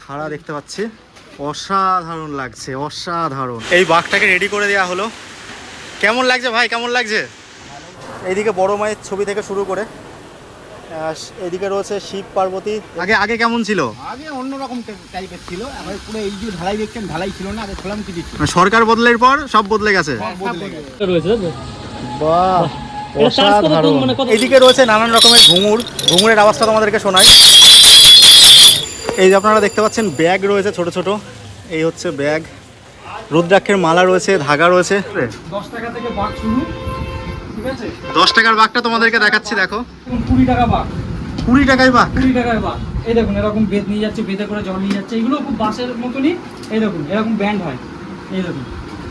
খাড়া দেখতে পাচ্ছি, অসাধারণ লাগছে, অসাধারণ। এই বাঘটাকে রেডি করে দেওয়া হলো। কেমন লাগছে ভাই, কেমন লাগছে? এইদিকে বড় মায়ের ছবি থেকে শুরু করে এদিকে রয়েছে শিব পার্বতী। আগে আগে কেমন ছিল? আগে অন্যরকম টাইপের ছিল, এখন পুরো এই যে ঢালাই দেখছেন, ঢালাই ছিল না, আগে খোলাম কিছু ছিল। সরকার বদলের পর সব বদলে গেছে। বাহ, অসাধারণ। এদিকে রয়েছে নানান রকমের ঘুঙুরের আওয়াজটা তোমাদেরকে শোনায়। এই যে আপনারা দেখতে পাচ্ছেন ব্যাগ রয়েছে ছোট ছোট, এই হচ্ছে ব্যাগ। রুদ্রাক্ষের মালা রয়েছে, ধাগা রয়েছে। 10 টাকা থেকে বাঘ শুরু, ঠিক আছে? 10 টাকার বাঘটা তোমাদেরকে দেখাচ্ছি, দেখো। 20 টাকা বাঘ, 20 টাকায় বাঘ, 20 টাকায় বাঘ। এই দেখুন এরকম বেদ নিয়ে যাচ্ছে, বেদে করে জল নিয়ে যাচ্ছে। এগুলো খুব বাসের মতনই। এই দেখুন এরকম ব্যান্ড হয়, এই দেখুন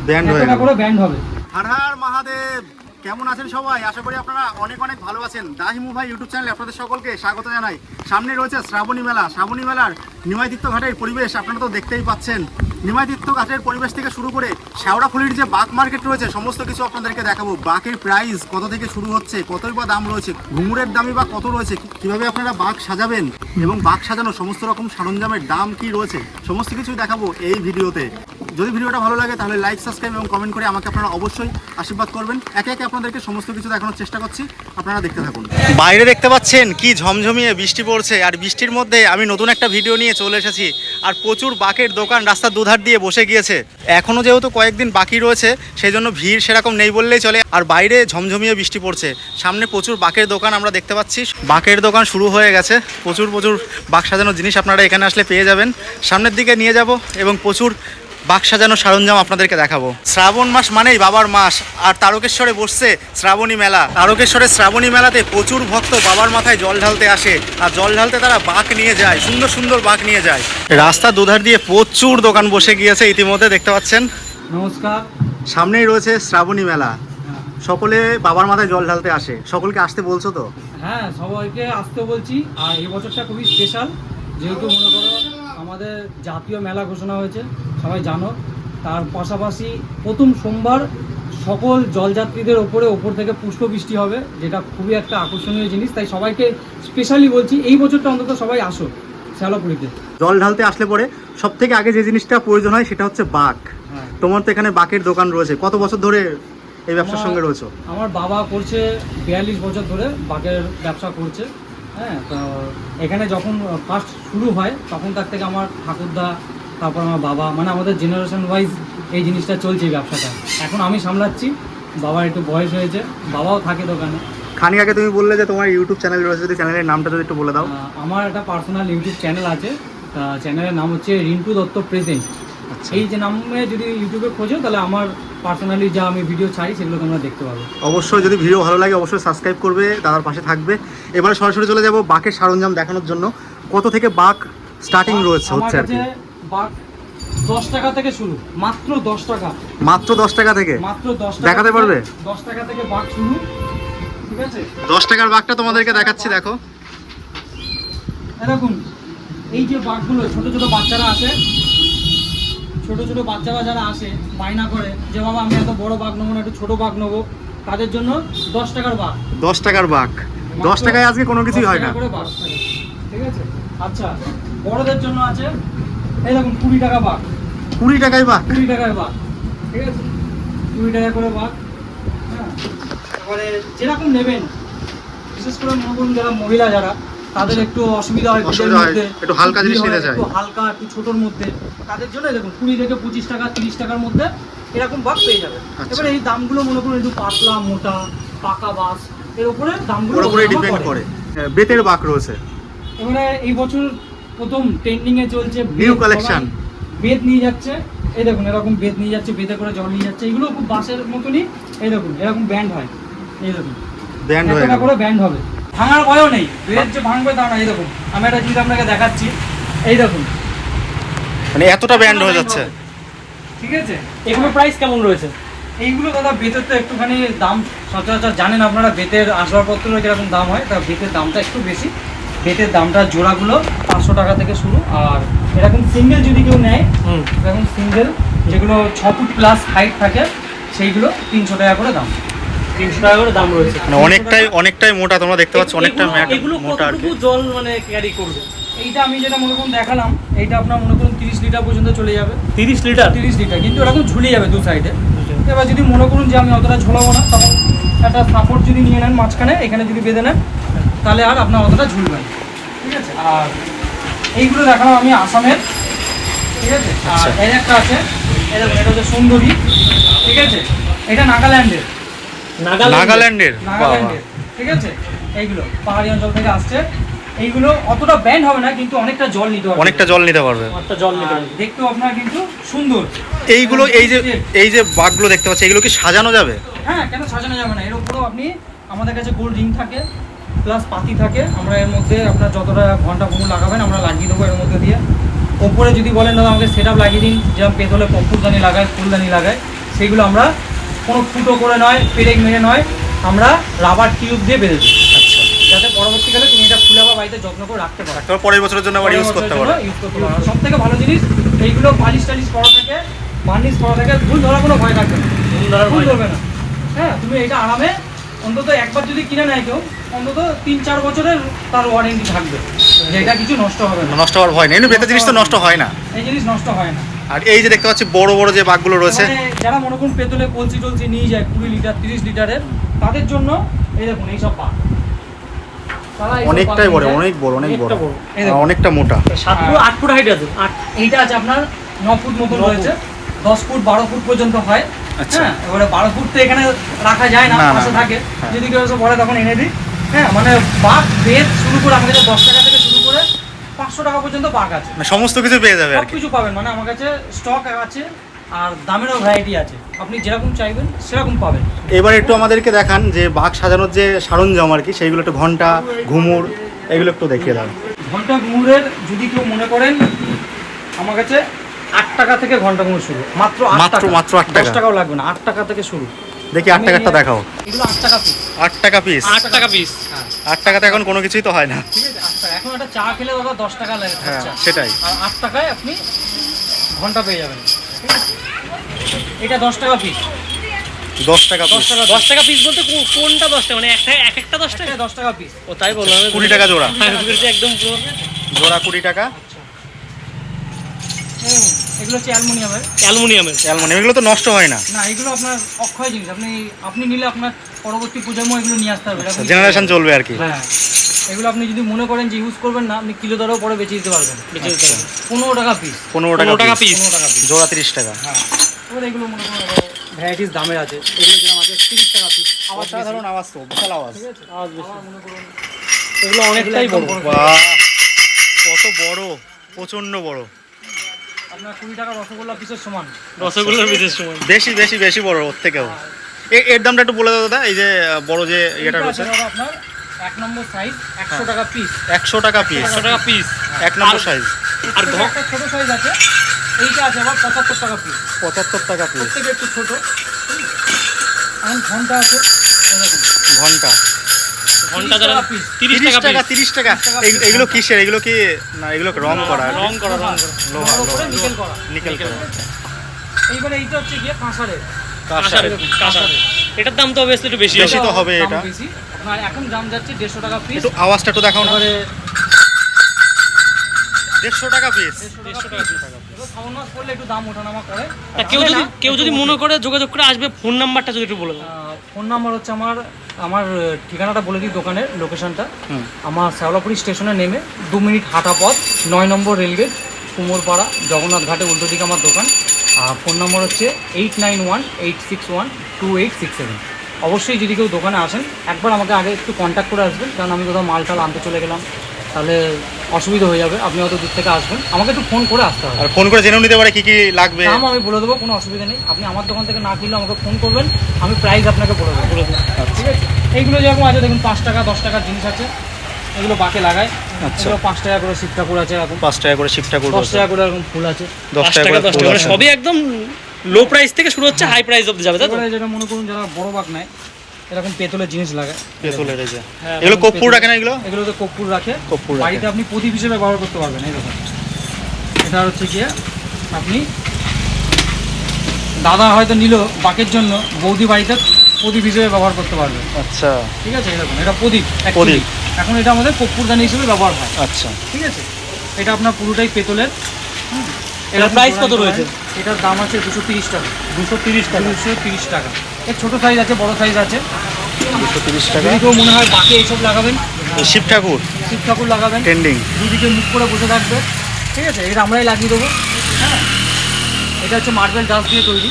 ব্যান্ড হয়ে টাকা করে ব্যান্ড হবে। হর হর মহাদেব। কেমন আছেন সবাই? আশা করি আপনারা অনেক অনেক ভালো আছেন। দাহিমু ভাই ইউটিউব চ্যানেলে আপনাদের সকলকে স্বাগত জানাই। সামনে রয়েছে শ্রাবণী মেলা। শ্রাবণী মেলার নিমাইতীর্থ ঘাটের পরিবেশ আপনারা তো দেখতেই পাচ্ছেন। নিমাইতীর্থ ঘাটের পরিবেশ থেকে শুরু করে শেওড়াফুলির যে বাঘ মার্কেট রয়েছে, সমস্ত কিছু আপনাদেরকে দেখাবো। বাঘের প্রাইস কত থেকে শুরু হচ্ছে, কতই বা দাম রয়েছে, ঘুঙুরের দামই বা কত রয়েছে, কিভাবে আপনারা বাঘ সাজাবেন এবং বাঘ সাজানো সমস্ত রকম সরঞ্জামের দাম কি রয়েছে, সমস্ত কিছুই দেখাবো এই ভিডিওতে। যদি ভিডিওটা ভালো লাগে তাহলে লাইক, সাবস্ক্রাইব এবং কমেন্ট করে আমাকে আপনারা অবশ্যই আশীর্বাদ করবেন। একে একে আপনাদেরকে সমস্ত কিছু দেখানোর চেষ্টা করছি, আপনারা দেখতে থাকুন। বাইরে দেখতে পাচ্ছেন কি ঝমঝমিয়ে বৃষ্টি পড়ছে, আর বৃষ্টির মধ্যে আমি নতুন একটা ভিডিও নিয়ে চলে এসেছি। আর প্রচুর বাঘের দোকান রাস্তার দুধার দিয়ে বসে গিয়েছে। এখনও যেহেতু কয়েকদিন বাকি রয়েছে, সেই জন্য ভিড় সেরকম নেই বললেই চলে। আর বাইরে ঝমঝমিয়ে বৃষ্টি পড়ছে, সামনে প্রচুর বাঘের দোকান আমরা দেখতে পাচ্ছি। বাঘের দোকান শুরু হয়ে গেছে, প্রচুর বাঘ সাজানোর জিনিস আপনারা এখানে আসলে পেয়ে যাবেন। সামনের দিকে নিয়ে যাব এবং প্রচুর বাঘ সাজানো সরঞ্জাম আপনাদেরকে দেখাবো। শ্রাবণ মাস মানেই বাবার মাস, আর তারকেশ্বরে বসছে শ্রাবণী মেলা। তারকেশ্বরের শ্রাবণী মেলাতে প্রচুর ভক্ত বাবার মাথায় জল ঢালতে আসে, আর জল ঢালতে তারা বাঘ নিয়ে যায়, সুন্দর সুন্দর বাঘ নিয়ে যায়। রাস্তা দুধার দিয়ে প্রচুর দোকান বসে গিয়েছে ইতিমধ্যে দেখতে পাচ্ছেন। নমস্কার। সামনেই রয়েছে শ্রাবণী মেলা, সকলে বাবার মাথায় জল ঢালতে আসে। সকলকে আসতে বলছো তো? হ্যাঁ, সবাইকে আসতে বলছি। আর এই বছরটা খুবই স্পেশাল, যেহেতু মনে করো আমাদের জাতীয় মেলা ঘোষণা হয়েছে, সবাই জানো। তার পাশাপাশি প্রথম সোমবার সকল জলযাত্রীদের ওপর থেকে পুষ্পবৃষ্টি হবে, যেটা খুবই একটা আকর্ষণীয় জিনিস। তাই সবাইকে স্পেশালি বলছি, এই বছরটা অন্তত সবাই আসো শেওড়াফুলিতে। জল ঢালতে আসলে পরে সব থেকে আগে যে জিনিসটা প্রয়োজন হয় সেটা হচ্ছে বাঘ। তোমার তো এখানে বাঘের দোকান রয়েছে, কত বছর ধরে এই ব্যবসার সঙ্গে রয়েছে? আমার বাবা করছে 42 বছর ধরে বাঘের ব্যবসা করছে। হ্যাঁ, তো এখানে যখন ফার্স্ট শুরু হয় তখন তার থেকে আমার ঠাকুরদা, তারপর আমার বাবা, মানে আমাদের জেনারেশন ওয়াইজ এই জিনিসটা চলছে, এই ব্যবসাটা। এখন আমি সামলাচ্ছি, বাবার একটু বয়স হয়েছে, বাবাও থাকে দোকানে। খানিক আগে তুমি বললে যে তোমার ইউটিউব চ্যানেল রয়েছে, যদি চ্যানেলের নামটা যদি একটু বলে দাও। আমার একটা পার্সোনাল ইউটিউব চ্যানেল আছে, চ্যানেলের নাম হচ্ছে রিন্টু দত্ত প্রেজেন্ট। এই যে নামে যদি ইউটিউবে খোঁজো তাহলে আমার পার্সোনালি যা আমি ভিডিও ছাড়ি সেগুলো তোমরা দেখতে পাবে। অবশ্যই যদি ভিডিও ভালো লাগে অবশ্যই সাবস্ক্রাইব করবে, দাদার পাশে থাকবে। এবারে সরাসরি চলে যাব বাঘের সরঞ্জাম দেখানোর জন্য। কত থেকে বাঘ স্টার্টিং রয়েছে হচ্ছে আর কি? বাঘ 10 টাকা থেকে শুরু, মাত্র 10 টাকা। মাত্র 10 টাকা থেকে? মাত্র 10 টাকা দেখাতে পারবে? 10 টাকা থেকে বাঘ শুরু, ঠিক আছে? 10 টাকার বাঘটা তোমাদেরকে দেখাচ্ছি, দেখো। এরকম এই যে বাঘগুলো, ছোট ছোট বাচ্চারা আসে, ছোট ছোট বাচ্চারা যারা আসে বায়না করে যে বাবা আমি এত বড় বাঘ নেবো না, একটু ছোট বাঘ নেবো, তাদের জন্য 10 টাকার বাঘ। 10 টাকার বাঘ, 10 টাকায় আজকে কোনো কিছুই হয় না, ঠিক আছে? আচ্ছা, বড়দের জন্য আছে এই দেখুন 20 টাকা বাঘ। 20 টাকায় বাঘ? 20 টাকায় বাঘ, ঠিক আছে? 20 টাকা করে বাঘ। হ্যাঁ, তারপরে যেরকম নেবেন, বিশেষ করে মনে করুন যারা মহিলা যারা, তাদের একটু অসুবিধা হয়, একটু হালকা জিনিস নিতে চায়, একটু হালকা, একটু ছোটোর মধ্যে, তাদের জন্য দেখুন 20 থেকে 25 টাকা, 30 টাকার মধ্যে এরকম বাঘ পেয়ে যাবে। এবারে এই দামগুলো মনে করুন একটু পাতলা, মোটা, পাকা বাস, এর উপরে দামগুলো ডিপেন্ড করে। বেতের বাঘ রয়েছে। এবারে এই বছর প্রথম ট্রেন্ডিং এ চলছে নিউ কালেকশন, বেদ নিয়ে যাচ্ছে। এই দেখুন এরকম বেদ নিয়ে যাচ্ছে, বেদে করে জল নিয়ে যাচ্ছে। এগুলো খুব বাসের মতনই। এই দেখুন এরকম ব্যান্ড হয়, এই দেখুন ব্যান্ড করে ব্যান্ড হবে, ভাঙার ভয়ও নেই। বেদ যে ভাঙবে তা না। এই দেখুন আমি একটা জিনিস আপনাকে দেখাচ্ছি, এই দেখুন মানে এতটা ব্যান্ড হয়ে যাচ্ছে, ঠিক আছে? এগুলো প্রাইস কেমন রয়েছে? এইগুলো দাদা বেতের তো একটুখানি দাম সচরাচর জানেন আপনারা, বেতের আসবাবপত্রের যেরকম দাম হয়, তা বেতের দামটা একটু বেশি। বেতের দামটা জোড়াগুলো 500 টাকা থেকে শুরু। আর এরকম সিঙ্গেল যদি কেউ নেয়, এরকম সিঙ্গেল যেগুলো 6 ফুট প্লাস হাইট থাকে, সেইগুলো 300 টাকা করে দাম। 300 টাকা করে দাম রয়েছে। মানে অনেকটাই মোটা, তোমরা দেখতে পাচ্ছ অনেকটা এগুলো মোটা আর কি। কতটুকু জল মানে ক্যারি করবে? এইটা আমি যেটা মনে করুন দেখালাম, এইটা আপনার মনে করুন 30 লিটার পর্যন্ত চলে যাবে। 30 লিটার? 30 লিটার, কিন্তু এরকম ঝুলে যাবে দু সাইডে। এবার যদি মনে করুন যে আমি অতটা ঝোলাবো না, তখন একটা সাপোর্ট যদি নিয়ে নেন মাঝখানে, এখানে যদি বেঁধে নেন, তাহলে আর আপনার অতটা ঝুলবে না, ঠিক আছে। আর এইগুলো দেখালাম আমি আসামের, ঠিক আছে। আর এর একটা আছে, এটা হচ্ছে সুন্দরী, ঠিক আছে। এটা নাগাল্যান্ডের, নাগাল্যান্ডের, ঠিক আছে। এইগুলো পাহাড়ি অঞ্চল থেকে আসছে। এইগুলো অতটা ব্যান্ড হবে না, কিন্তু অনেকটা জল নিতে পারবে, অনেকটা জল নিতে পারবে। দেখতেও আপনার কিন্তু সুন্দর। এইগুলো এই যে বাঘগুলো দেখতে পাচ্ছি, এগুলো কি সাজানো যাবে? হ্যাঁ, কেন সাজানো যাবে না। এর উপরেও আপনি, আমাদের কাছে গোল্ড রিং থাকে প্লাস পাতি থাকে, আমরা এর মধ্যে আপনার যতটা ঘন্টা ঘুমু লাগাবেন আমরা লাগিয়ে দেবো এর মধ্যে দিয়ে। ওপরে যদি বলেন দাদা আমাকে সেট আপ লাগিয়ে দিন, যেমন পেতলে কপুরদানি লাগায়, ফুলদানি লাগায়, সেইগুলো আমরা কোনো ফুটো করে নয়, পেরেক মেরে নয়, আমরা রাবার টিউব দিয়ে বেঁধে দিই। আচ্ছা, যাতে পরবর্তীকালে তুমি এটা খুলে আবার বাড়িতে যত্ন করে রাখতে পারো, তারপর পরের বছরের জন্য আবার ইউজ করতে পারো। সব থেকে ভালো জিনিস এইগুলো পালিশ টালিশ করা থাকে, বার্নিশ করা থাকে, ভুল ধরার কোনো ভয় থাকবে না, ভুল ধরবে না। হ্যাঁ, তুমি এটা আরামে অন্তত একবার যদি কিনে নেয় কেউ, অন্তত 3-4 বছরের তার ওয়ারেন্টি থাকবে, যে এটা কিছু নষ্ট হবে না, নষ্ট হওয়ার ভয় নেই। বেতা জিনিস তো নষ্ট হয় না, এই জিনিস নষ্ট হয় না। আর এই যে দেখতে পাচ্ছি বড় বড় যে বাঘগুলো রয়েছে, মানে যারা মনে করুন পেতলে কলসি টলসি নিয়ে যায় 20 লিটার 30 লিটারের, তাদের জন্য এই দেখুন এইসব বাঘ অনেকটাই বড়, অনেক বড়, অনেকটা মোটা। 7 ফুট 8 ফুট হাইট আছে। এইটা আছে আপনার 9 ফুট মতো রয়েছে, 10 ফুট 12 ফুট পর্যন্ত হয়। আচ্ছা। হ্যাঁ, এবারে 12 ফুট তো এখানে রাখা যায় না, পাশে থাকে, যদি কেউ এসে বলে তখন এনে দিই। হ্যাঁ, মানে বাঘ বেদ শুরু করে আমার কাছে 10 টাকা থেকে শুরু করে 500 টাকা পর্যন্ত বাঘ আছে, সমস্ত কিছু পেয়ে যাবে আর সব কি। কিছু পাবেন, মানে আমার কাছে স্টক আছে, আর দামেরও ভ্যারাইটি আছে, আপনি যেরকম চাইবেন সেরকম পাবেন। এবার একটু আমাদেরকে দেখান যে বাঘ সাজানোর যে সরঞ্জাম আর কি, সেইগুলো একটু ঘন্টা, ঘুমুর, এগুলো একটু দেখিয়ে দাও। ঘন্টা ঘুমুরের যদি কেউ মনে করেন, আমার কাছে 8 টাকা থেকে ঘন্টা ঘুমুর শুরু, মাত্র 8 টাকা, মাত্র 8 টাকা, 10 টাকাও লাগবে না, 8 টাকা থেকে শুরু। দেখি 8 টাকারটা দেখাও। এগুলো 8 টাকা পিস। 8 টাকা পিস? 8 টাকা পিস। হ্যাঁ, 8 টাকাতে এখন কোনো কিছুই তো হয় না। ঠিক আছে, 8 টাকা। এখন একটা চা খেলে দাদা 10 টাকা লাগে, হ্যাঁ, খরচা। সেটাই। আর 8 টাকায় আপনি ঘন্টা পেয়ে যাবেন, ঠিক আছে। এটা 10 টাকা পিস। 10 টাকা পিস? 10 টাকা পিস বলতে কোনটা 10 টাকা? মানে একটা 10 টাকা? 10 টাকা পিস। ও তাই বললাম, 20 টাকা জোড়া। একদম পুরো জোড়া 20 টাকা। এগুলো হচ্ছে অ্যালুমিনিয়ামের। অ্যালুমিনিয়ামের। এগুলো তো নষ্ট হয় না? না, এগুলো আপনার অক্ষয় জিনিস, আপনি নিলে আপনার পরবর্তী প্রজন্ম এগুলো নিয়ে আসতে হবে, জেনারেশন চলবে আর কি। হ্যাঁ, এগুলো আপনি যদি মনে করেন যে ইউজ করবেন না, আপনি কিলো দরেও পরে বেঁচে দিতে পারবেন। 15 টাকা পিস। 15 টাকা পিস। 15 টাকা পিস। জোড়া 30 টাকা। হ্যাঁ, এবার এগুলো মনে করুন ভ্যারাইটিস দামের আছে, এগুলো যেরকম আছে 30 টাকা পিস। অসাধারণ আওয়াজ তো, বিশাল আওয়াজ। ঠিক আছে, আওয়াজ বেশি। আবার মনে করুন এগুলো অনেকটাই বড়। বাহ, কত বড়, প্রচন্ড বড়। আপনার 20 টাকা রসগোল্লা পিসের সমান। রসগোল্লার বিশেষ সময় বেশি বড় ওর থেকেও। এর দামটা একটু বলে দাও দাদা, এই যে বড় যে এটা রয়েছে। আপনার 1 নম্বর সাইজ 100 টাকা পিস। 100 টাকা পিস? 100 টাকা পিস 1 নম্বর সাইজ। আর একটা ছোট সাইজ আছে, এইটা আছে আবার 75 টাকা পিস। 75 টাকা পিস। প্রত্যেকে একটু ছোট। এখন ঘন্টা আছে, ঘন্টা যারা 30 টাকা। 30 টাকা। এগুলো কিসের? এগুলো কি না, এগুলো রং করা? লোহা, নিকেল করা। এইবারে এইটা হচ্ছে গিয়ে কাঁসারের। কাঁসারের। এটার দাম তো অবশ্যই একটু বেশি বেশি তো হবে দাম এটা। বেশি। আপনার এখন দাম যাচ্ছে 150 টাকা পিস। একটু আওয়াজটা একটু দেখাও না। এবারে 150 টাকা পিস। 150 টাকা পিস। খাওয়ান মাছ করলে একটু দাম ওঠানামা করে। তা কেউ যদি মনে করে যোগাযোগ করে আসবে, ফোন নাম্বারটা যদি একটু বলে দাও। ফোন নাম্বার হচ্ছে আমার ঠিকানাটা বলে দিই, দোকানের লোকেশনটা। আমার শ্যাওলাপুরি স্টেশনে নেমে 2 মিনিট হাঁটা পথ, 9 নম্বর রেলগেট, কুমোরপাড়া, জগন্নাথ ঘাটে উল্টো দিকে আমার দোকান। আর ফোন নম্বর হচ্ছে 8918612867। অবশ্যই যদি কেউ দোকানে আসেন, একবার আমাকে আগে একটু কন্ট্যাক্ট করে আসবেন, কারণ আমি কোথাও মাল টাল আনতে চলে গেলাম তাহলে অসুবিধা হয়ে যাবে। আপনি অত দূর থেকে আসবেন, আমাকে একটু ফোন করে আসতে হবে। আর ফোন করে জেনেও নিতে পারে কি কি লাগবে। দাম আমি বলে দেবো, কোনো অসুবিধা নেই। আপনি আমার দোকান থেকে না কিনলে আমাকে ফোন করবেন, আমি প্রাইস আপনাকে বলে দেবো। ঠিক আছে, এইগুলো যেরকম আছে দেখুন, 5 টাকা 10 টাকার জিনিস আছে, এগুলো বাকে লাগায়। আচ্ছা, এগুলো 5 টাকা করে শিব ঠাকুর আছে, এরকম 5 টাকা করে শিব ঠাকুর, 10 টাকা করে এরকম ফুল আছে। 10 টাকা করে 10 টাকা। সবই একদম লো প্রাইস থেকে শুরু হচ্ছে, হাই প্রাইস অবধি যাবে, তাই তো? এবারে যেটা মনে করুন যারা বড় বাঘ নেয়, এরকম পেতলের জিনিস লাগায়। পেতলের এই যে হ্যাঁ, এগুলো কর্পূর রাখে না? এগুলোতে কর্পূর রাখে। কর্পূর রাখে। বাড়িতে আপনি প্রদীপ হিসেবে ব্যবহার করতে পারবেন। এই দেখুন, এটা হচ্ছে গিয়ে আপনি দাদা হয়তো নিল বাকের জন্য, বৌদি বাড়িতে প্রদীপ হিসেবে ব্যবহার করতে পারবেন। আচ্ছা ঠিক আছে, এরকম এটা প্রদীপ প্রদীপ। এখন এটা আমাদের কর্পূরদানি হিসেবে ব্যবহার হয়। আচ্ছা ঠিক আছে, এটা আপনার পুরোটাই পেতলের। এটার প্রাইস কত রয়েছে? এটার দাম আছে 230 টাকা। 230 টাকা। 230 টাকা। এর ছোটো সাইজ আছে, বড় সাইজ আছে। 230 টাকা। যদি কেউ মনে হয় বাকি এইসব লাগাবেন, শিব ঠাকুর শিব ঠাকুর লাগাবেন, ট্রেন্ডিং, দুদিকে মুখ করে বসে থাকবে। ঠিক আছে, এটা আমরাই লাগিয়ে দেবো। হ্যাঁ, এটা হচ্ছে মার্বেল ডাস্ট দিয়ে তৈরি।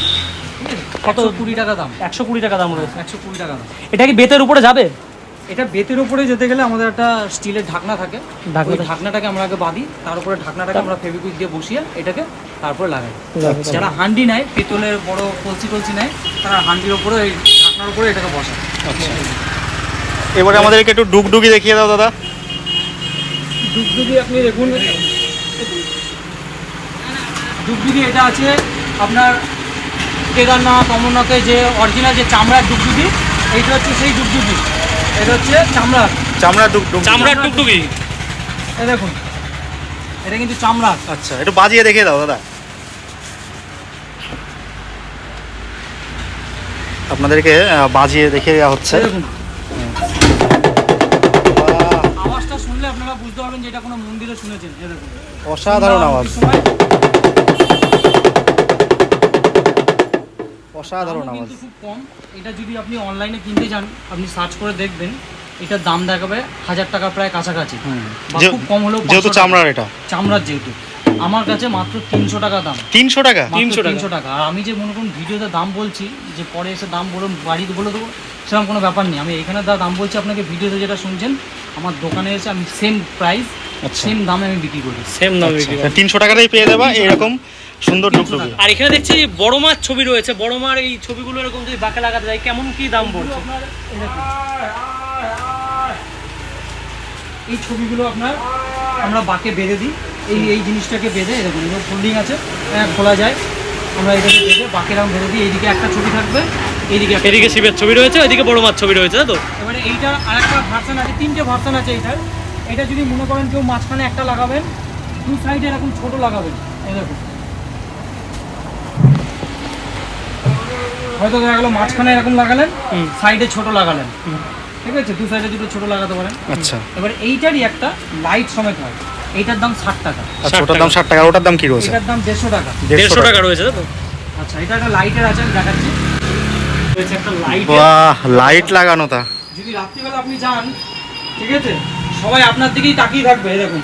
ঠিক আছে, কত? 120 টাকা দাম। 120 টাকা দাম রয়েছে। 120 টাকা দাম। এটা কি বেতের উপরে যাবে? এটা বেতের উপরে যেতে গেলে আমাদের একটা স্টিলের ঢাকনা থাকে, ঢাকনা ওই থাকে। ঢাকনাটাকে আমরা আগে বাঁধি, তার উপরে ঢাকনাটাকে আমরা ফেভিকুইক দিয়ে বসিয়ে এটাকে তারপরে লাগাই। আচ্ছা। যারা হান্ডি নেয়, পেতলের বড় কলসি টলসি নেয়, তারা হান্ডির উপরে ওই ঢাকনার উপরে এটাকে বসায়। আচ্ছা এবারে আমাদেরকে একটু ডুগডুগি দেখিয়ে দাও দাদা। ডুগডুগি আপনি দেখুন, ডুগডুগি এটা আছে আপনার কেদারনাথ, অমরনাথে যে অরিজিনাল যে চামড়ার ডুগডুগি, এইটা হচ্ছে সেই ডুগডুগি। এটা হচ্ছে চামড়ার চামড়া ডুগডুগি। চামড়ার টুকটুকি। এই দেখুন, এটা কিন্তু চামড়ার। আচ্ছা একটু বাজিয়ে দেখিয়ে দাও দাদা। আপনাদেরকে বাজিয়ে দেখিয়ে দেওয়া হচ্ছে। এই দেখুন, বাহ, আওয়াজটা শুনলে আপনারা বুঝতে পারবেন যে এটা কোনো মন্দিরে শুনেছেন। এই দেখুন, অসাধারণ আওয়াজ, সময় অসাধারণ দামও আওয়াজ। কিন্তু খুব কম। এটা যদি আপনি অনলাইনে কিনতে যান, আপনি সার্চ করে দেখবেন, এটার দাম দেখাবে 1000 টাকা প্রায় কাছাকাছি, বা খুব কম হলেও 500 যেহেতু টাকা। চামড়ার, এটা চামড়ার যেহেতু। আমার কাছে মাত্র 300 টাকা দাম। 300 টাকা। মাত্র 300 টাকা। 300 টাকা। আর আমি যে মনে করুন ভিডিওতে দাম বলছি, যে পরে এসে দাম বলে বাড়িতে বলে দেবো, সেরকম কোনো ব্যাপার নেই। আমি এখানে দাম বলছি আপনাকে, ভিডিওতে যেটা শুনছেন, আমার দোকানে এসে আমি সেম প্রাইস, আচ্ছা। সেম দামে আমি বিক্রি করি। সেম দাম। 300 টাকাতেই পেয়ে যাবা এরকম সুন্দর ডুগডুগি। আর এখানে দেখছি বড় মাছ ছবি রয়েছে। বড় মার এই ছবিগুলো এরকম যদি বাঁকে লাগাতে যায় কেমন কি দাম পড়ছে? আপনার এই দেখুন, এই ছবিগুলো আপনার আমরা বাঁকে বেঁধে দিই। এই জিনিসটাকে বেঁধে, এই দেখুন এগুলো ফোল্ডিং আছে, খোলা যায়। আমরা এটাকে বেঁধে বাঁকের আমি বেঁধে দিই। এইদিকে একটা ছবি থাকবে, এইদিকে একটা। এদিকে শিবের ছবি রয়েছে, ওইদিকে বড় মাছ ছবি রয়েছে, তাই তো? এবারে এইটার আরেকটা ভার্সন আছে, 3টে ভার্সন আছে এইটার। এটা যদি মনে করেন কেউ মাঝখানে একটা লাগাবেন, দু সাইডে এরকম ছোট লাগাবেন। এই দেখুন, হয়তো দেখা গেলো মাঝখানে এরকম লাগালেন, সাইডে ছোট লাগালেন। ঠিক আছে, দু সাইডে দুটো ছোট লাগাতে পারেন। আচ্ছা এবার এইটারই একটা লাইট সমেত হয়, এইটার দাম 60 টাকা। আচ্ছা, ওটার দাম 60 টাকা। ওটার দাম কি রয়েছে? এটার দাম 150 টাকা। 150 টাকা রয়েছে, তাই তো? আচ্ছা, এটা একটা লাইটের আছে, আমি দেখাচ্ছি। রয়েছে একটা লাইট। বাহ, লাইট লাগানো তা। যদি রাত্রিবেলা আপনি যান, ঠিক আছে, সবাই আপনার দিকেই তাকিয়ে থাকবে। এই দেখুন,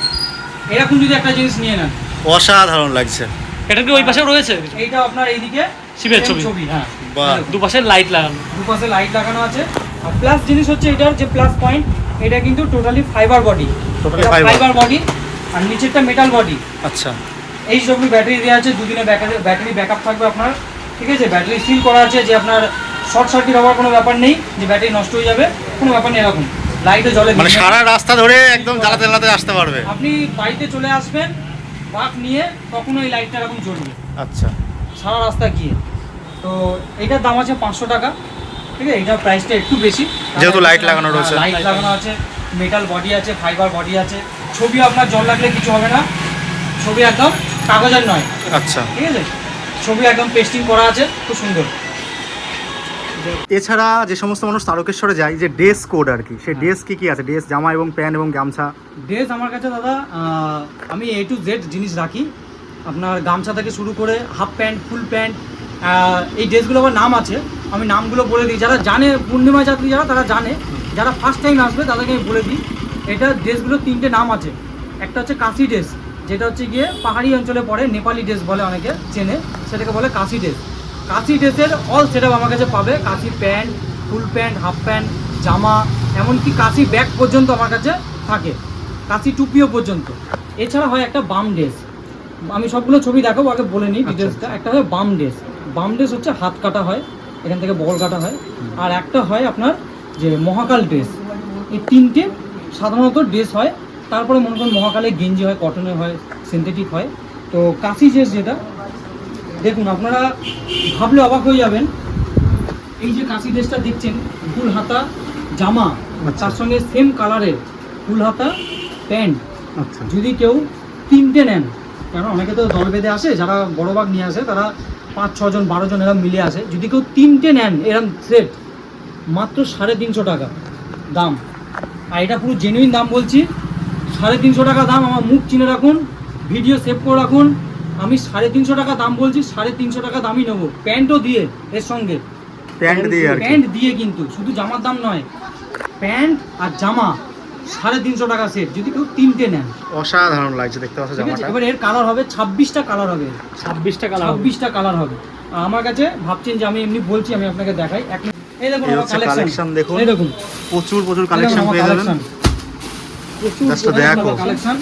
এরকম যদি একটা জিনিস নিয়ে নেন, অসাধারণ লাগছে। এটা কি ওই পাশেও রয়েছে এইটা আপনার এইদিকে শিবের same ছবি? হ্যাঁ, বাহ। দুপাশে লাইট লাগানো। দুপাশে লাইট লাগানো আছে। আর প্লাস জিনিস হচ্ছে এটার যে প্লাস পয়েন্ট, এটা কিন্তু totally fiber body. Totally fiber। Fiber body, আর নিচেরটা মেটাল বডি। আচ্ছা এই সব ব্যাটারি দেওয়া আছে, দুদিনে ব্যাটারি ব্যাকআপ থাকবে আপনার। ঠিক আছে, ব্যাটারি সিল করা আছে, যে আপনার শর্ট সার্কিট হওয়ার কোনো ব্যাপার নেই, যে ব্যাটারি নষ্ট হয়ে যাবে, কোনো ব্যাপার নেই। এরকম লাইটে জ্বলে, মানে সারা রাস্তা ধরে একদম জ্বালাতে জ্বালাতে আসতে পারবে। আপনি বাড়িতে চলে আসবেন বাঁক নিয়ে, তখন ওই লাইটটা এরকম জ্বলবে আচ্ছা সারা রাস্তা গিয়ে। তো এইটার দাম আছে 500 টাকা। ঠিক আছে, এইটার প্রাইসটা একটু বেশি, যেহেতু লাইট লাগানো রয়েছে। লাইট লাগানো আছে, মেটাল বডি আছে, ফাইবার বডি আছে। ছবি আপনার জল লাগলে কিছু হবে না, ছবি একদম কাগজের নয়। আচ্ছা, ঠিক আছে, ছবি একদম পেস্টিং করা আছে, খুব সুন্দর। এছাড়া যে সমস্ত মানুষ তারকেশ্বরে যায়, যে ড্রেস কোড আর কি, সেই ড্রেস কি কি আছে? ড্রেস, জামা এবং প্যান্ট এবং গামছা। ড্রেস আমার কাছে দাদা, আমি A to Z জিনিস রাখি। আপনার গামছা থেকে শুরু করে হাফ প্যান্ট, ফুল প্যান্ট, এই ড্রেসগুলো আমার নাম আছে, আমি নামগুলো বলে দিই। যারা জানে, পূর্ণিমা যাত্রী যারা, তারা জানে। যারা ফার্স্ট টাইম আসবে তাদেরকে আমি বলে দিই, এটা ড্রেসগুলো 3টে নাম আছে। একটা হচ্ছে কাশি ড্রেস, যেটা হচ্ছে গিয়ে পাহাড়ি অঞ্চলে পড়ে, নেপালি ড্রেস বলে, অনেকে চেনে, সেটাকে বলে কাশি ড্রেস। কাশি ড্রেসের অল সেট আপ আমার কাছে পাবে। কাশি pant, full pant, half pant, জামা, এমনকি কাশি ব্যাগ পর্যন্ত আমার কাছে থাকে, কাশি টুপিও পর্যন্ত। এছাড়া হয় একটা বাম ড্রেস, আমি সবগুলো ছবি দেখাবো, আগে বলে নিই ডিটেলসটা। একটা হয় বাম ড্রেস। বাম ড্রেস হচ্ছে হাত কাটা হয়, এখান থেকে বল কাটা হয়। আর একটা হয় আপনার যে মহাকাল ড্রেস। এই 3টে সাধারণত ড্রেস হয়। তারপরে মনে করুন মহাকালে গেঞ্জি হয়, কটনের হয়, সিনথেটিক হয়। তো কাশি ড্রেস যেটা, দেখুন আপনারা ভাবলে অবাক হয়ে যাবেন, এই যে কাশি ড্রেসটা দেখছেন, ফুল হাতা জামা, তার সঙ্গে সেম কালারের ফুল হাতা প্যান্ট। আচ্ছা, যদি কেউ 3টে নেন, কারণ অনেকে তো দল বেঁধে আসে, যারা বড় বাগ নিয়ে আসে তারা 5, 6 জন, 12 জন এরকম মিলে আসে। যদি কেউ 3টে নেন এরকম সেট, মাত্র 350 টাকা দাম। আর এটা পুরো জেনুইন দাম বলছি, 350 টাকা দাম। আমার মুখ চিনে রাখুন, ভিডিও সেভ করে রাখুন। আমি 350 টাকা দাম বলছি, 350 টাকা দামই নেবো, প্যান্টও দিয়ে এর সঙ্গে। প্যান্ট দিয়ে আর কি। প্যান্ট দিয়ে, কিন্তু শুধু জামার দাম নয়, প্যান্ট আর জামা 350 টাকা সেট, যদি কেউ 3টে নেন। অসাধারণ লাগছে দেখতে পাচ্ছ ঠিক আছে, জামাটা। এবার এর কালার হবে 26টা কালার হবে, 26টা কালার 26টা কালার হবে। আর আমার কাছে ভাবছেন যে আমি এমনি বলছি, আমি আপনাকে দেখাই। এই দেখুন এই আমার হচ্ছে কালেকশন, কালেকশন দেখুন, এই দেখুন প্রচুর কালেকশন পেয়ে যাবেন। প্রচুর Just দেখো। কালেকশন।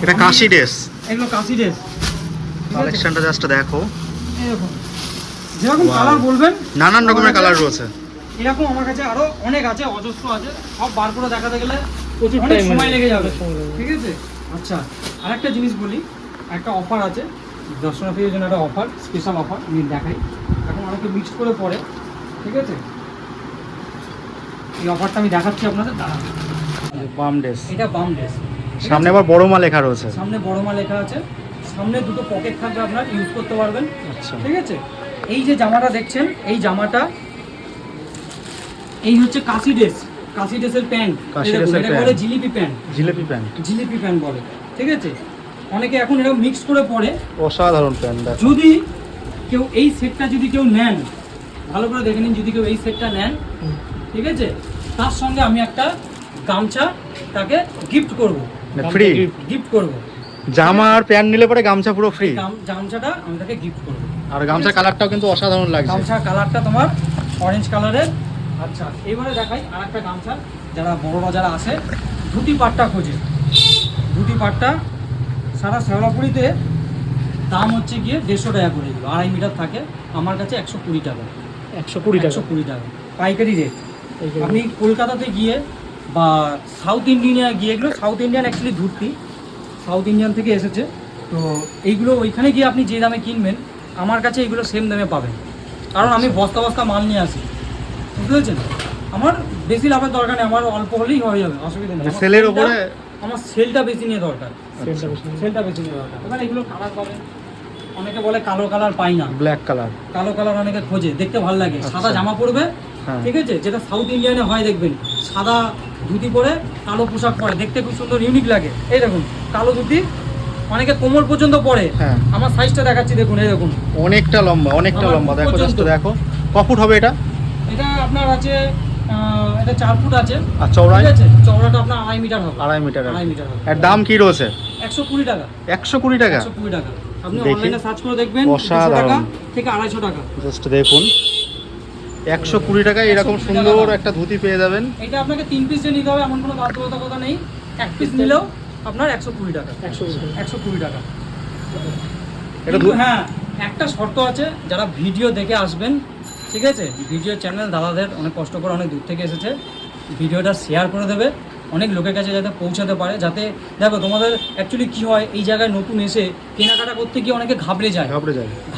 এটা কাশি ড্রেস, এগুলো কাশি ড্রেস। কালেকশনটা জাস্ট দেখো, এরকম যেরকম Wow. কালার বলবেন, নানান রকমের কালার রয়েছে। এরকম আমার কাছে আরো অনেক আছে, অজস্র আছে। সব বার করে দেখাতে গেলে প্রচুর অনেক time সময় লাগে। লেগে যাবে, সময় লাগবে। ঠিক আছে। আচ্ছা, আরেকটা জিনিস বলি, একটা অফার আছে দর্শনার্থীদের জন্য, একটা অফার, স্পেশাল অফার আমি দেখাই। এখন অনেকে মিক্স করে পড়ে, ঠিক আছে। এই অফারটা আমি দেখাচ্ছি আপনাদের, দাঁড়ান। বাম ড্রেস, এটা বাম ড্রেস, সামনে আবার বড় মা লেখা রয়েছে। সামনে বড় মা লেখা আছে, সামনে দুটো পকেট থাকবে, আপনার ইউজ করতে পারবেন, আচ্ছা, ঠিক আছে। এই যে জামাটা দেখছেন, এই জামাটা, এই হচ্ছে কাশি ড্রেস, কাশি ড্রেসের প্যান্ট। কাশি ড্রেসের এটা প্যান্ট। বলে জিলিপি প্যান্ট, জিলেপি প্যান্ট, জিলিপি প্যান্ট বলে, ঠিক আছে। অনেকে এখন এরকম মিক্স করে পরে। অসাধারণ প্যান্ট। যদি কেউ এই সেটটা যদি কেউ নেন, ভালো করে দেখে নিন, যদি কেউ এই সেটটা নেন, ঠিক আছে, তার সঙ্গে আমি একটা গামছা তাকে গিফট করব, ফ্রি গিফট করব। জামা আর প্যান্ট নিলে পরে গামছা পুরো ফ্রি। গামছাটা আমি তাকে গিফট করব। আর গামছার কালারটাও কিন্তু অসাধারণ লাগছে। গামছার কালারটা তোমার অরেঞ্জ কালারের। আচ্ছা, এবারে দেখাই আর একটা গামছা, যারা বড়রা যারা আসে ধুতি পাট্টা খোঁজে, ধুতি পাট্টা সারা শেওড়াপুরিতে দাম হচ্ছে গিয়ে 150 টাকা করে, এগুলো 2.5 মিটার থাকে। আমার কাছে 120 টাকা, 120 টাকা 120 টাকা পাইকারি রেট। আপনি কলকাতাতে গিয়ে বা সাউথ ইন্ডিয়ানে গিয়ে, এগুলো south Indian actually dhoti, south Indian থেকে এসেছে। তো এইগুলো ওইখানে গিয়ে আপনি যে দামে কিনবেন, আমার কাছে এগুলো সেম দামে পাবেন, কারণ আমি বস্তা বস্তা মাল নিয়ে আসি, বুঝতে পেরেছেন। আমার বেশি লাভের দরকার নেই, আমার অল্প হলেই হয়ে যাবে, অসুবিধা নেই। আমার সেলের উপরে আমার সেলটা বেশি নিয়ে দরকার, সেলটা সেলটা বেশি নিয়ে দরকার। এবার এগুলো কালার পাবেন, অনেকে বলে কালো কালার পাই না, ব্ল্যাক কালার। কালো কালার অনেকে খোঁজে, দেখতে ভালো লাগে, সাদা জামা পরবে, হ্যাঁ। ঠিক আছে, যেটা সাউথ ইন্ডিয়ানে হয় দেখবেন, সাদা ধুতি পরে কালো পোশাক পরে, দেখতে খুব সুন্দর ইউনিক লাগে। এই দেখুন কালো ধুতি, অনেকে কোমর পর্যন্ত পরে। হ্যাঁ। আমার সাইজটা দেখাচ্ছি, দেখুন এই দেখুন, অনেকটা লম্বা, অনেকটা আমার লম্বা, বুক দেখো পর্যন্ত। জাস্ট দেখো। কফুট হবে এটা? এটা আপনার আছে, এটা 4 ফুট আছে, আর চওড়ায়? ঠিক আছে, চওড়াটা আপনার 2.5 মিটার হবে, 2.5 মিটার। 2.5 মিটার হবে। এর দাম কি রয়েছে? 120 টাকা, 120 টাকা। 120 টাকা। আপনি দেখি। অনলাইনে সার্চ করে দেখবেন, 200 অসাধারণ। টাকা থেকে 250 টাকা। জাস্ট দেখুন, 120 টাকায় এরকম 120 সুন্দর টাকা। একটা ধুতি পেয়ে যাবেন। এটা আপনাকে 3 পিস নিতে হবে, এমন কোনো বাধ্যবাধকতা নেই। 1 পিস নিলেও আপনার 120 টাকা, 120 টাকা। এটা কিন্তু হ্যাঁ, একটা শর্ত আছে, যারা ভিডিও দেখে আসবেন, ঠিক আছে, ভিডিও চ্যানেল দাদাদের অনেক কষ্ট করে অনেক দূর থেকে এসেছে, ভিডিওটা শেয়ার করে দেবে অনেক লোকের কাছে, যাতে পৌঁছাতে পারে। যাতে দেখো তোমাদের অ্যাকচুয়ালি কী হয়, এই জায়গায় নতুন এসে কেনাকাটা করতে গিয়ে অনেকে ঘাবড়ে যায়,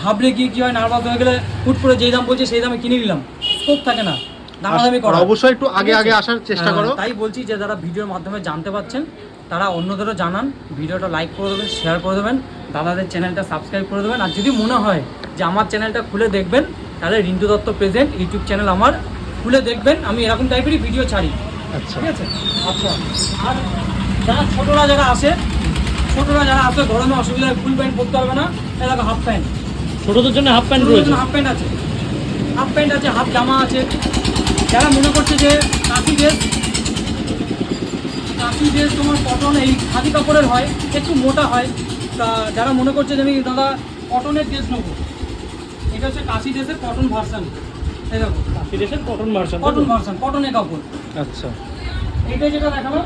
ঘাবড়ে গিয়ে কী হয়, নার্ভাস হয়ে গেলে হুট করে যেই দাম বলছে সেই দামে কিনে নিলাম, স্কোপ থাকে না দামাদামি করা। অবশ্যই একটু আগে আগে আসার চেষ্টা করো। তাই বলছি যে যারা ভিডিওর মাধ্যমে জানতে পারছেন, তারা অন্যদেরও জানান, ভিডিওটা লাইক করে দেবেন, শেয়ার করে দেবেন, দাদাদের চ্যানেলটা সাবস্ক্রাইব করে দেবেন। আর যদি মনে হয় যে আমার চ্যানেলটা খুলে দেখবেন, তাহলে Rintu Dutta present YouTube channel আমার খুলে দেখবেন, আমি এরকম টাইপেরই ভিডিও ছাড়ি, আচ্ছা, ঠিক আছে। আচ্ছা, আর যারা ছোটরা যারা আসে গরমে অসুবিধায় ফুল প্যান্ট পরতে পারবে না, এলাকা হাফ প্যান্ট, ছোটদের জন্য হাফ প্যান্ট রয়েছে, হাফ প্যান্ট আছে, হাফ প্যান্ট আছে, হাফ জামা আছে। যারা মনে করছে যে কাশি ড্রেস তোমার কটন, এই খাদি কাপড়ের হয়, একটু মোটা হয়, তা যারা মনে করছে যে আমি দাদা কটনের ড্রেস নেবো, এটা হচ্ছে কাশি ড্রেসের কটন ভার্সান। এই দেখো কাশি ড্রেসের কটন ভার্সন, কটন ভার্সান, কটনের কাপড়। আচ্ছা, এইটা যেটা দেখাবো,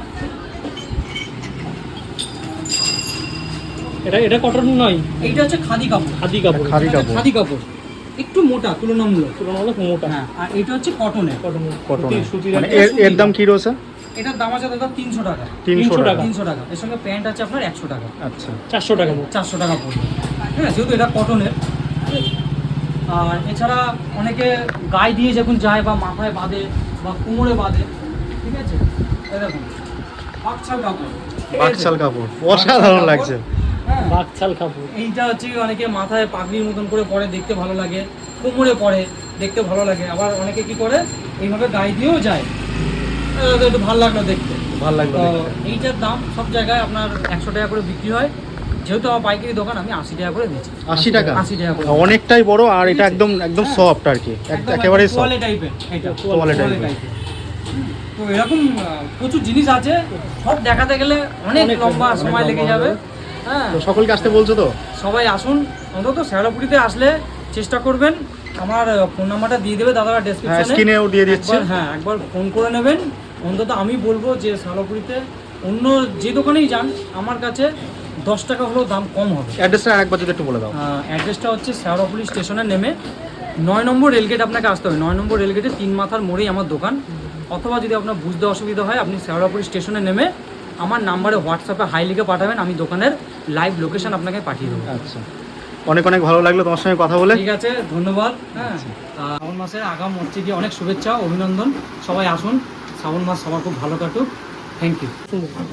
এটা কটন নয়, এইটা হচ্ছে খাদি কাপড়, খাদি কাপড়, খাদি এটা হচ্ছে কাপড়। খাদি কাপড়, একটু মোটা তুলনামূলক, তুলনামূলক মোটা। হ্যাঁ। আর এটা হচ্ছে কটনের, কটন। সুতির মানে একটা এর দাম কি রয়েছে? এটার দাম আছে দাদা 300 টাকা, 300 টাকা। 300 টাকা। এর সঙ্গে প্যান্ট আছে আপনার 100 টাকা, আচ্ছা, 400 টাকা। 400 টাকা পড়বে, হ্যাঁ, যেহেতু এটা কটনের। আর এছাড়া অনেকে গায়ে দিয়ে যখন যায় বা মাথায় বাঁধে বা কোমরে বাঁধে, ঠিক আছে, এই দেখুন বাকশাল কাপড়, ঠিক আছে? বাকশাল কাপড়, অসাধারণ কাপড়। লাগছে। হ্যাঁ বাকছাল কাপড়। এইটা হচ্ছে অনেকে মাথায় পাগড়ির মতন করে পরে দেখতে ভালো লাগে, কোমরে পরে দেখতে ভালো লাগে, আবার অনেকে কি করে এইভাবে গায়ে দিয়েও যায়, একটু ভালো লাগলো দেখতে। ভালো লাগলো তো দেখতে। এইটার দাম সব জায়গায় আপনার 100 টাকা করে বিক্রি হয়, যেহেতু আমার পাইকারি দোকান আমি 80 টাকা করে দিচ্ছি। 80 টাকা? 80 টাকা করে। অনেকটাই বড়, আর এটা একদম একদম হ্যাঁ। সফট আর কি, একেবারে সফট। তোয়ালে টাইপের, এটা তোয়ালে টাইপের। টাইপের। তো এরকম প্রচুর জিনিস আছে, সব দেখাতে গেলে অনেক অনেক লম্বা অনেক সময় লেগে লম্বা যাবে। হবে। হ্যাঁ, তো সকলকে আসতে বলছো তো? সবাই আসুন, অন্তত শেওড়াফুলিতে আসলে চেষ্টা করবেন। আমার ফোন নাম্বারটা দিয়ে দেবে দাদারা হ্যাঁ, ডেসক্রিপশনে, স্ক্রিনেও দিয়ে দিচ্ছে। হ্যাঁ একবার ফোন করে নেবেন। অন্তত আমি বলবো যে শেওড়াফুলিতে অন্য যে দোকানেই যান আমার কাছে 10 টাকা হলেও দাম কম হবে। অ্যাড্রেসটা আরেকবার যদি একটু বলে দাও। অ্যাড্রেসটা হচ্ছে শেওড়াফুলি স্টেশনে নেমে 9 নম্বর রেলগেট আপনাকে আসতে হবে। 9 নম্বর রেলগেটে 3 মাথার মোড়েই আমার দোকান। অথবা যদি আপনার বুঝতে অসুবিধা হয়, আপনি শেওড়াফুলি স্টেশনে নেমে আমার নাম্বারে হোয়াটসঅ্যাপে হাই লিখে পাঠাবেন, আমি দোকানের লাইভ লোকেশন আপনাকে পাঠিয়ে দেবো। আচ্ছা, অনেক অনেক ভালো লাগলো তোমার সঙ্গে কথা বলে। ঠিক আছে, ধন্যবাদ। হ্যাঁ, শ্রাবণ মাসের আগাম হচ্ছে গিয়ে অনেক শুভেচ্ছা, অভিনন্দন। সবাই আসুন, শ্রাবণ মাস সবার খুব ভালো কাটুক। Thank you.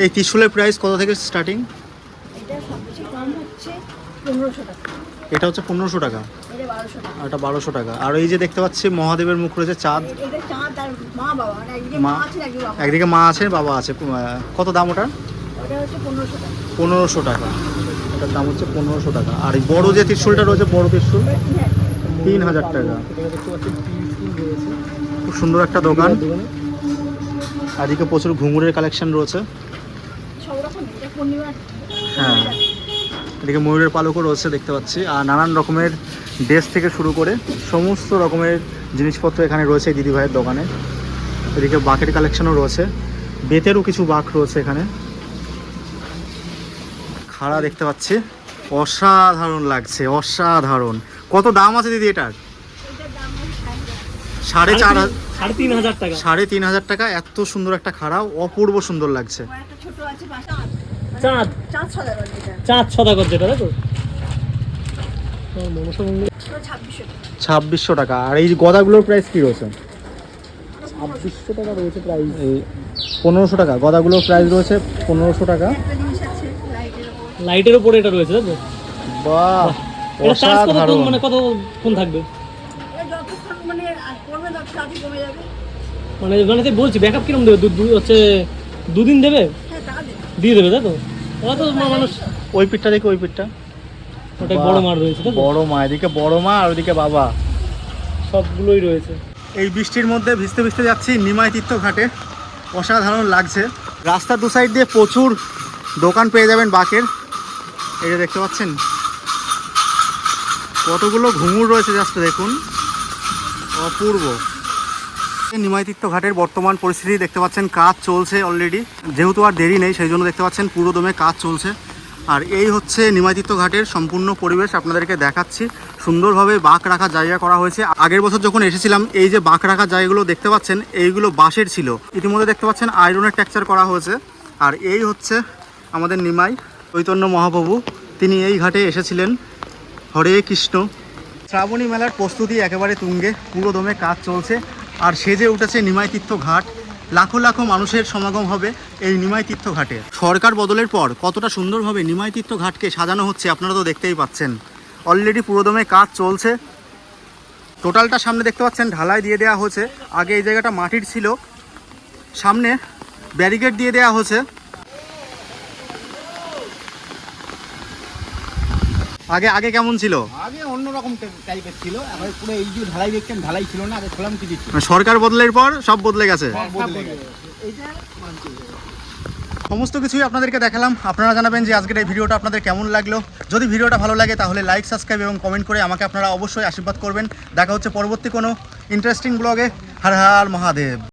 এই ত্রিশূলের প্রাইস কত থেকে স্টার্টিং? এটা সবচেয়ে কম হচ্ছে 1500 টাকা, এটা হচ্ছে 1500 টাকা, এটা 1200 টাকা। আর এটা 1200 টাকা। আর এই যে দেখতে পাচ্ছি মহাদেবের মুখ রয়েছে, চাঁদ, এটা চাঁদ আর মা বাবা, মানে একদিকে মা। মা আছে একদিকে বাবা। একদিকে মা আছে বাবা আছে। কত দাম ওটার? ওটা হচ্ছে 1500 টাকা। 1500 টাকা, এটার দাম হচ্ছে 1500 টাকা। আর এই বড় যে ত্রিশূলটা রয়েছে, বড় ত্রিশূল, 3000 টাকা। খুব সুন্দর একটা দোকান। আর এদিকে প্রচুর ঘুঙুরের কালেকশন রয়েছে। সব রকম, এটা পূর্ণিমা। হ্যাঁ, এদিকে ময়ূরের পালকও রয়েছে দেখতে পাচ্ছি। আর নানান রকমের ড্রেস থেকে শুরু করে সমস্ত রকমের জিনিসপত্র এখানে রয়েছে এই দিদিভাইয়ের দোকানে। এদিকে বাকের কালেকশনও রয়েছে, বেতেরও কিছু বাক রয়েছে এখানে। খাড়া দেখতে পাচ্ছি, অসাধারণ লাগছে, অসাধারণ। কত দাম আছে দিদি এটার? এটার দাম হচ্ছে 4,500 3,500 টাকা। 3,500 টাকা। এত সুন্দর একটা খাড়া, অপূর্ব সুন্দর লাগছে। আমার একটা ছোট আছে পাশে, চাঁদ চাঁদ সাদার যেটা, চাঁদ সদাগর যেটা, তাই তো? মনসা মন্দির ওটা 2600 টাকা। 2600 টাকা। আর এই গদাগুলোর প্রাইস কি রয়েছে? 2600 টাকা রয়েছে প্রাইস। এই 1500 টাকা গদাগুলোর প্রাইস রয়েছে, 1500 টাকা। একটা জিনিস আছে লাইটের উপর, লাইটের উপরে এটা রয়েছে, তাই তো? বাহ, এটা চার্জ কত, অসাধারণ। মানে কতক্ষণ থাকবে? এটা যতক্ষণ মানে করবে তত তাড়াতাড়ি কমে যাবে। মানে তো বলছি ব্যাকআপ কিরকম দেবে? হচ্ছে 2 দিন দেবে, হ্যাঁ, তা দেবে। দিয়ে দেবে, তাই তো? ওরা তো মানুষ, ওই পিঠটা দেখি, ওই পিঠটা। ওটাই বাহ, বড় মার রয়েছে, তাই তো? বড় মা, এদিকে বড় মা আর ওদিকে বাবা। সবগুলোই রয়েছে। এই বৃষ্টির মধ্যে ভিজতে ভিজতে যাচ্ছি নিমাই তীর্থ ঘাটে, অসাধারণ লাগছে। রাস্তার দু সাইড দিয়ে প্রচুর দোকান পেয়ে যাবেন বাকের। এই যে দেখতে পাচ্ছেন কতগুলো ঘুঙুর রয়েছে, জাস্ট দেখুন, অপূর্ব। নিমাই তীর্থ ঘাটের বর্তমান পরিস্থিতি দেখতে পাচ্ছেন, কাজ চলছে অলরেডি। যেহেতু আর দেরি নেই, সেই জন্য দেখতে পাচ্ছেন পুরো দমে কাজ চলছে। আর এই হচ্ছে নিমাই তীর্থ ঘাটের সম্পূর্ণ পরিবেশ, আপনাদেরকে দেখাচ্ছি। সুন্দরভাবে বাঁক রাখার জায়গা করা হয়েছে। আগের বছর যখন এসেছিলাম, এই যে বাঁক রাখার জায়গাগুলো দেখতে পাচ্ছেন, এইগুলো বাঁশের ছিল। ইতিমধ্যে দেখতে পাচ্ছেন আয়রনের টেক্সচার করা হয়েছে। আর এই হচ্ছে আমাদের নিমাই চৈতন্য মহাপ্রভু, তিনি এই ঘাটে এসেছিলেন। হরে কৃষ্ণ। শ্রাবণী মেলার প্রস্তুতি একেবারে তুঙ্গে, পুরো দমে কাজ চলছে। আর সেজে উঠেছে নিমাই তীর্থ ঘাট। লাখো লাখো মানুষের সমাগম হবে এই নিমাই তীর্থ ঘাটে। সরকার বদলের পর কতটা সুন্দরভাবে নিমাই তীর্থ ঘাটকে সাজানো হচ্ছে আপনারা তো দেখতেই পাচ্ছেন। অলরেডি পুরোদমে কাজ চলছে। টোটালটা সামনে দেখতে পাচ্ছেন ঢালাই দিয়ে দেওয়া হয়েছে। আগে এই জায়গাটা মাটির ছিল, সামনে ব্যারিকেড দিয়ে দেওয়া হয়েছে। আগে আগে কেমন ছিল? আগে অন্যরকম টাইপের ছিল, এখন পুরো এই যে ঢালাই দেখছেন, ঢালাই ছিল না, আগে খোলাম কি দিচ্ছি, সরকার বদলের পর সব বদলে গেছে। বদলে গেছে। সমস্ত কিছুই আপনাদেরকে দেখালাম। আপনারা জানাবেন যে আজকের এই ভিডিওটা আপনাদের কেমন লাগলো। যদি ভিডিওটা ভালো লাগে তাহলে লাইক, সাবস্ক্রাইব এবং কমেন্ট করে আমাকে আপনারা অবশ্যই আশীর্বাদ করবেন। দেখা হচ্ছে পরবর্তী কোনো ইন্টারেস্টিং ব্লগে। হর হর মহাদেব।